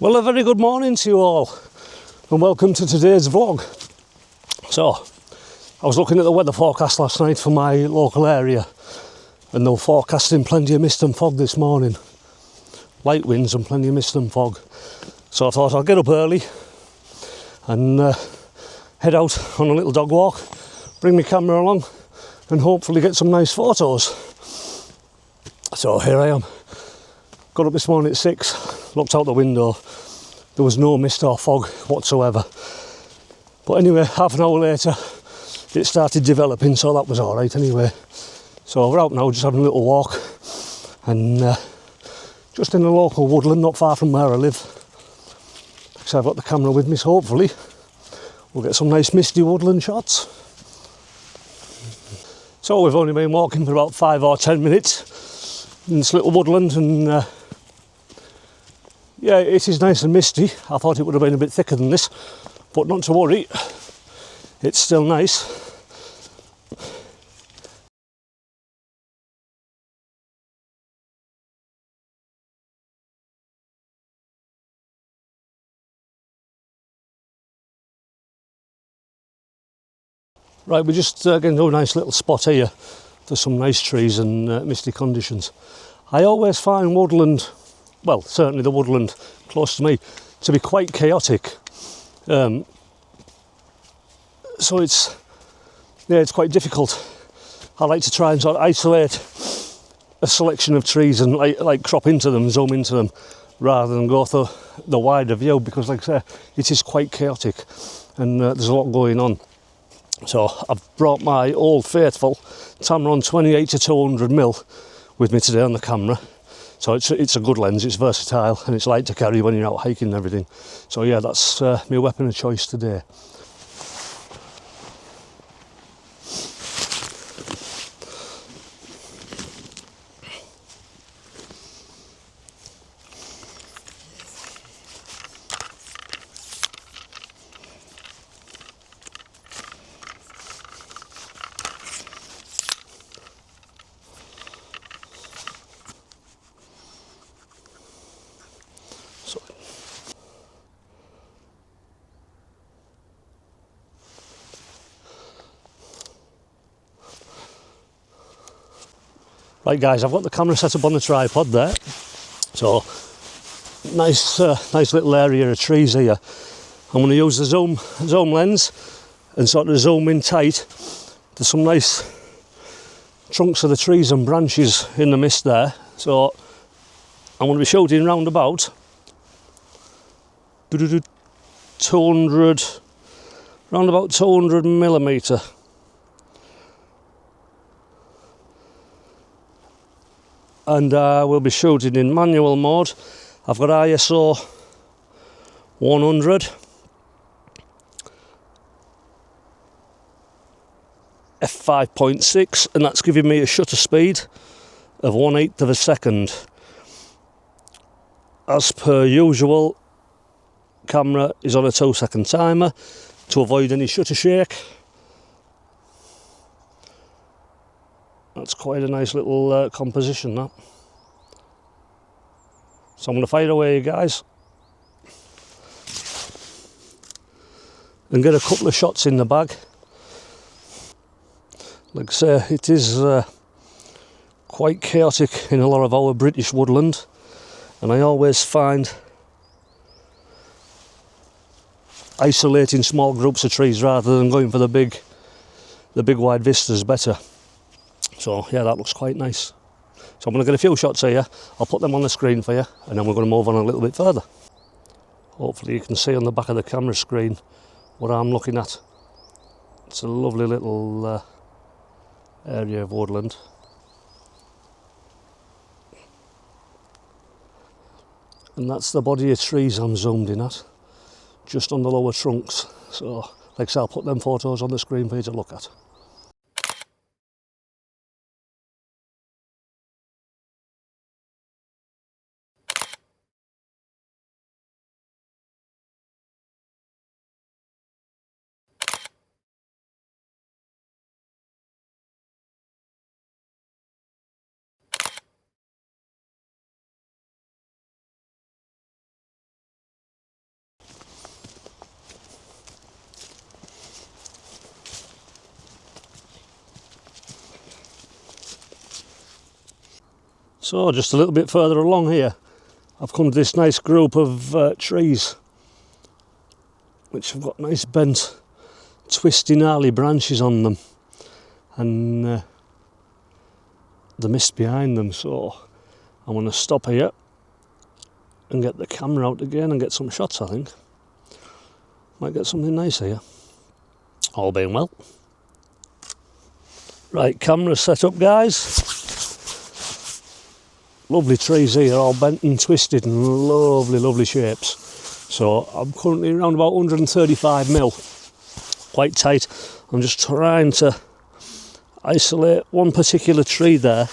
Well, a very good morning to you all and welcome to today's vlog. So, I was looking at the weather forecast last night for my local area and they were forecasting plenty of mist and fog this morning. Light winds and plenty of mist and fog. So I thought I'll get up early and head out on a little dog walk, bring my camera along and hopefully get some nice photos. So here I am. Got up this morning at 6, looked out the window. There was no mist or fog whatsoever. But anyway, half an hour later, it started developing, so that was all right anyway. So we're out now, just having a little walk, and just in a local woodland, not far from where I live. So I've got the camera with me, so hopefully we'll get some nice misty woodland shots. So we've only been walking for about 5 or 10 minutes in this little woodland, and yeah, it is nice and misty. I thought it would have been a bit thicker than this, but not to worry, it's still nice. Right, we're just getting to a nice little spot here for some nice trees and misty conditions. I always find woodland, well, certainly the woodland close to me, to be quite chaotic. So it's quite difficult. I like to try and sort of isolate a selection of trees and like crop into them, zoom into them, rather than go through the wider view, because like I say, it is quite chaotic and there's a lot going on. So I've brought my old faithful Tamron 28 to 200mm with me today on the camera. So it's a good lens, it's versatile and it's light to carry when you're out hiking and everything. So yeah, that's my weapon of choice today. Right guys, I've got the camera set up on the tripod there. So, nice little area of trees here. I'm going to use the zoom lens and sort of zoom in tight. There's some nice trunks of the trees and branches in the mist there. So, I'm going to be shooting round about 200mm. And we'll be shooting in manual mode. I've got ISO 100, f5.6, and that's giving me a shutter speed of 1/8 of a second. As per usual, camera is on a 2-second timer to avoid any shutter shake. That's quite a nice little composition, that. So I'm going to fire away, guys, and get a couple of shots in the bag. Like I say, it is quite chaotic in a lot of our British woodland, and I always find isolating small groups of trees rather than going for the big wide vistas better. So yeah, that looks quite nice. So I'm going to get a few shots here, I'll put them on the screen for you, and then we're going to move on a little bit further. Hopefully you can see on the back of the camera screen what I'm looking at. It's a lovely little area of woodland. And that's the body of trees I'm zoomed in at, just on the lower trunks. So like I say, I'll put them photos on the screen for you to look at. So just a little bit further along here, I've come to this nice group of trees which have got nice bent, twisty, gnarly branches on them, and the mist behind them. So I'm going to stop here and get the camera out again and get some shots. I think might get something nice here, all being well. Right, camera set up, guys. Lovely trees here, all bent and twisted and lovely shapes. So I'm currently around about 135 mil, quite tight. I'm just trying to isolate one particular tree there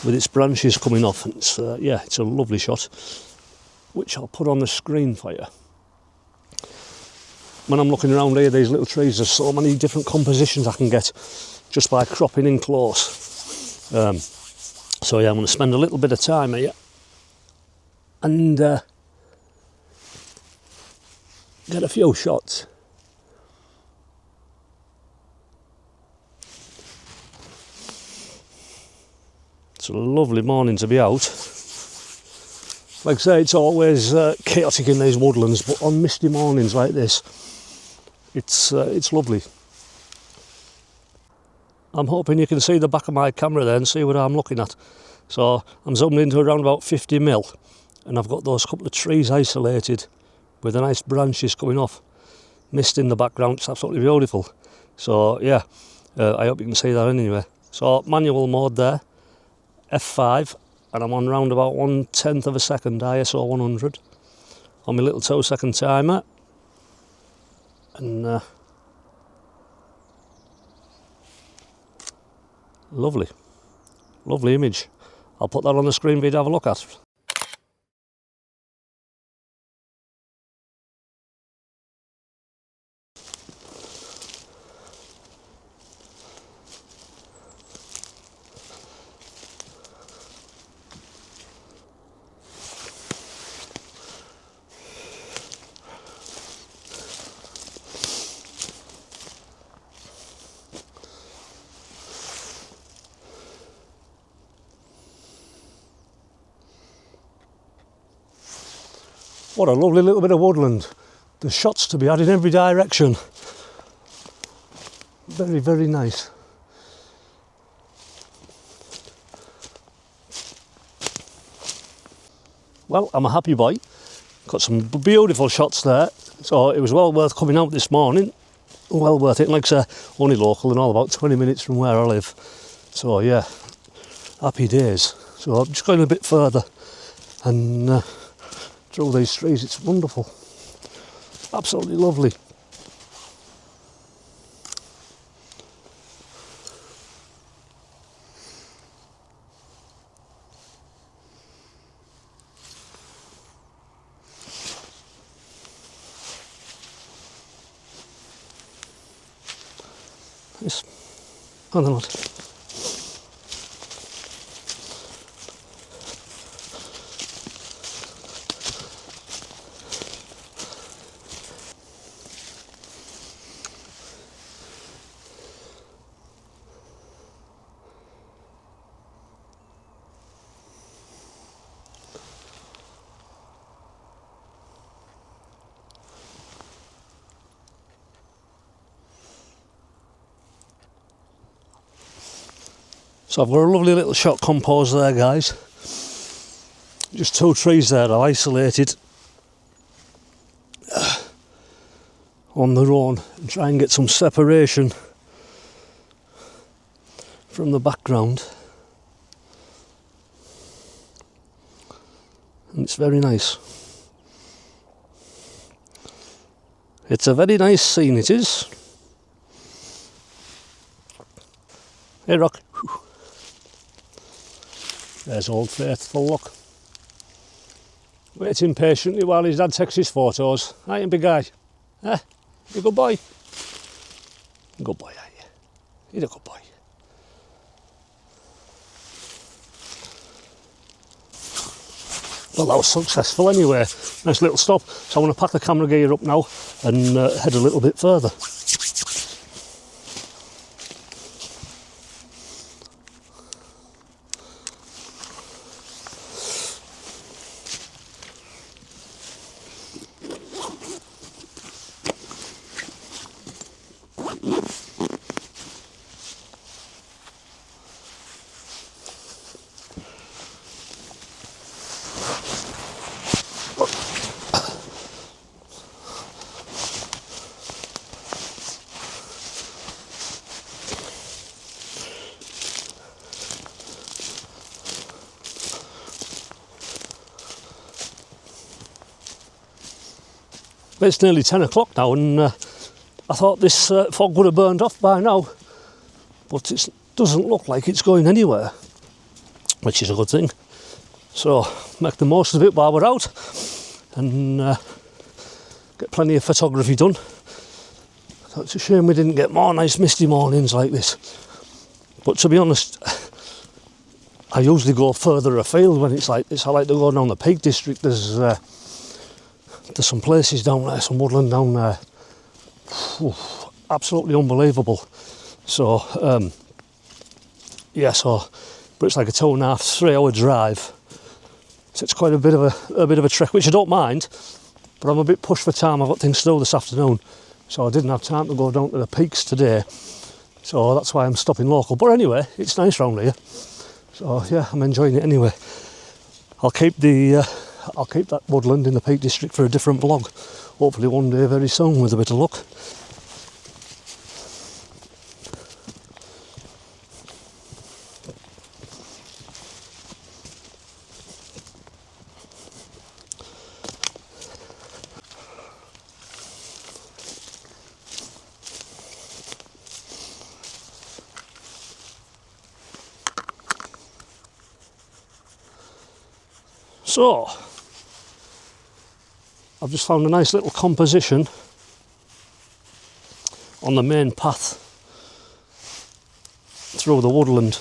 with its branches coming off. And it's, yeah, it's a lovely shot, which I'll put on the screen for you. When I'm looking around here, these little trees, there's so many different compositions I can get just by cropping in close. So yeah, I'm going to spend a little bit of time here and get a few shots. It's a lovely morning to be out. Like I say, it's always chaotic in these woodlands, but on misty mornings like this, it's lovely. I'm hoping you can see the back of my camera there and see what I'm looking at. So I'm zoomed into around about 50 mil, and I've got those couple of trees isolated with the nice branches coming off. Mist in the background, it's absolutely beautiful. So yeah, I hope you can see that anyway. So manual mode there, F5, and I'm on round about 1/10 of a second, ISO 100 on my little 2-second timer, and lovely image. I'll put that on the screen for you to have a look at. What a lovely little bit of woodland. There's shots to be had in every direction. Very nice. Well, I'm a happy boy. Got some beautiful shots there. So it was well worth coming out this morning. Well worth it. Like I say, only local and all, about 20 minutes from where I live. So yeah, happy days. So I'm just going a bit further and through these trees. It's wonderful, absolutely lovely. Yes, I don't know what. So I've got a lovely little shot composed there, guys. Just 2 trees there I've isolated on their own and try and get some separation from the background. And it's very nice. It's a very nice scene, it is. Hey, Rock. There's Old Faithful, look. Waiting patiently while his dad takes his photos. Aren't you, big guy? Eh? You a good boy? Good boy, aren't you? You're a good boy. Well, that was successful anyway. Nice little stop. So I'm going to pack the camera gear up now and head a little bit further. But it's nearly 10 o'clock now, and I thought this fog would have burned off by now, but it doesn't look like it's going anywhere, which is a good thing. So make the most of it while we're out, and get plenty of photography done. So it's a shame we didn't get more nice misty mornings like this. But to be honest, I usually go further afield when it's like this. I like to go down the Peak District. There's some places down there, some woodland down there. Absolutely unbelievable. So yeah, but it's like a 2.5 to 3 hour drive. So it's quite a bit of a trek, which I don't mind. But I'm a bit pushed for time. I've got things to do this afternoon, so I didn't have time to go down to the peaks today. So that's why I'm stopping local. But anyway, it's nice round here. So yeah, I'm enjoying it anyway. I'll keep that woodland in the Peak District for a different vlog. Hopefully one day very soon with a bit of luck. So, I've just found a nice little composition on the main path through the woodland.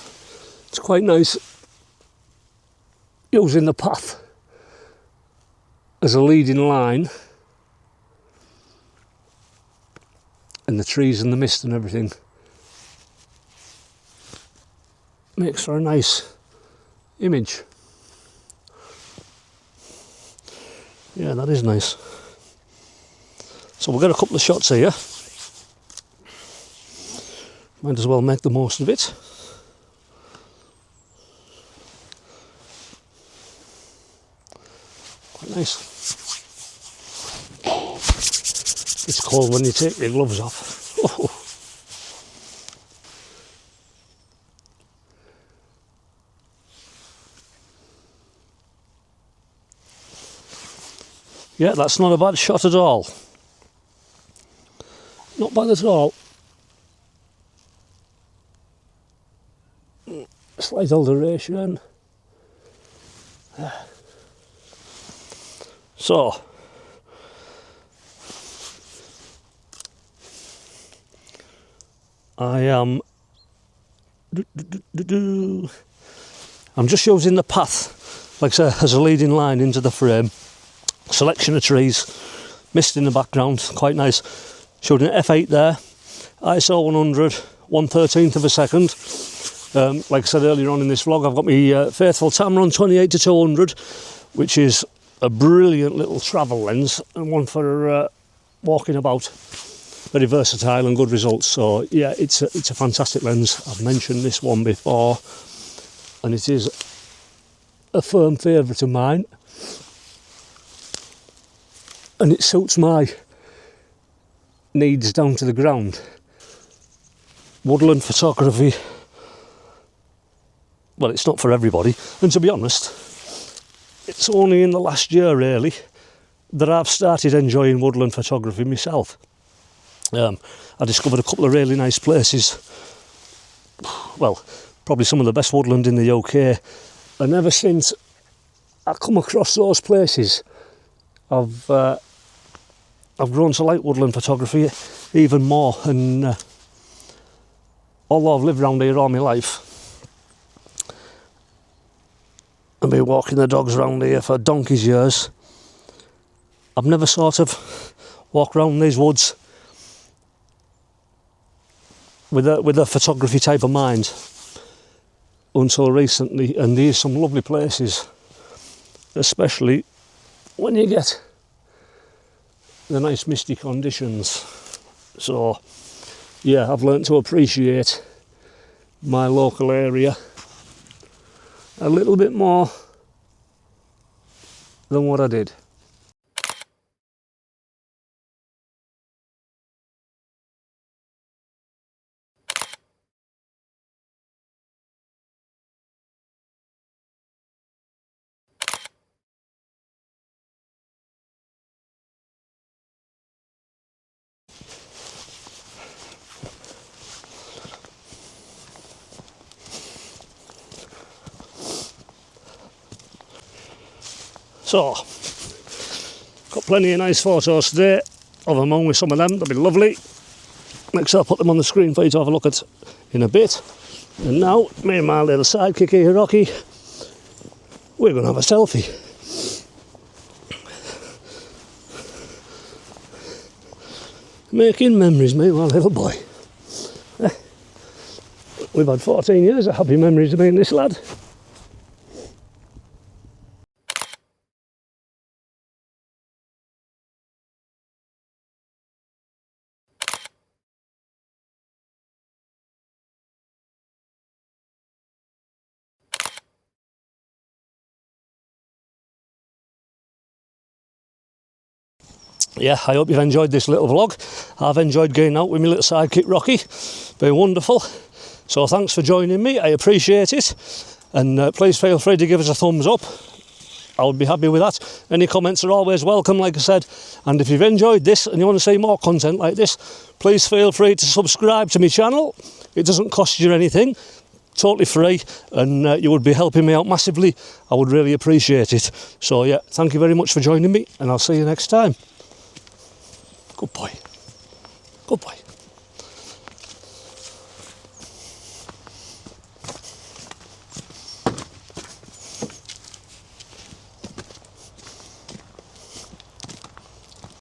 It's quite nice using the path as a leading line, and the trees and the mist and everything makes for a nice image. Yeah, that is nice. So we'll get a couple of shots here. Might as well make the most of it. Quite nice. It's cold when you take your gloves off. Oh. Yeah, that's not a bad shot at all. Not bad at all. Slight alteration. So, I'm just using the path, like I say, as a leading line into the frame. Selection of trees, mist in the background, quite nice. Shooting at f8 there, ISO 100, 1/13 of a second. Like I said earlier on in this vlog, I've got my faithful Tamron 28 to 200, which is a brilliant little travel lens and one for walking about. Very versatile and good results. So yeah, it's a fantastic lens. I've mentioned this one before, and it is a firm favourite of mine. And it suits my needs down to the ground. Woodland photography, well, it's not for everybody. And to be honest, it's only in the last year really that I've started enjoying woodland photography myself. I discovered a couple of really nice places. Well, probably some of the best woodland in the UK. And ever since I come across those places, I've grown to like woodland photography even more, and although I've lived around here all my life and been walking the dogs around here for donkey's years, I've never sort of walked around these woods with a photography type of mind until recently, and there's some lovely places, especially when you get the nice misty conditions. So yeah, I've learnt to appreciate my local area a little bit more than what I did. So, got plenty of nice photos today of among with some of them. They'll be lovely. Next I'll put them on the screen for you to have a look at in a bit. And now, me and my little sidekick here, Rocky, we're going to have a selfie. Making memories, me and my little boy. We've had 14 years of happy memories of me and this lad. Yeah, I hope you've enjoyed this little vlog. I've enjoyed going out with my little sidekick Rocky. Been wonderful. So thanks for joining me, I appreciate it. And please feel free to give us a thumbs up. I would be happy with that. Any comments are always welcome, like I said. And if you've enjoyed this and you want to see more content like this, please feel free to subscribe to my channel. It doesn't cost you anything. Totally free, and you would be helping me out massively. I would really appreciate it. So yeah, thank you very much for joining me, and I'll see you next time. Good boy. Good boy.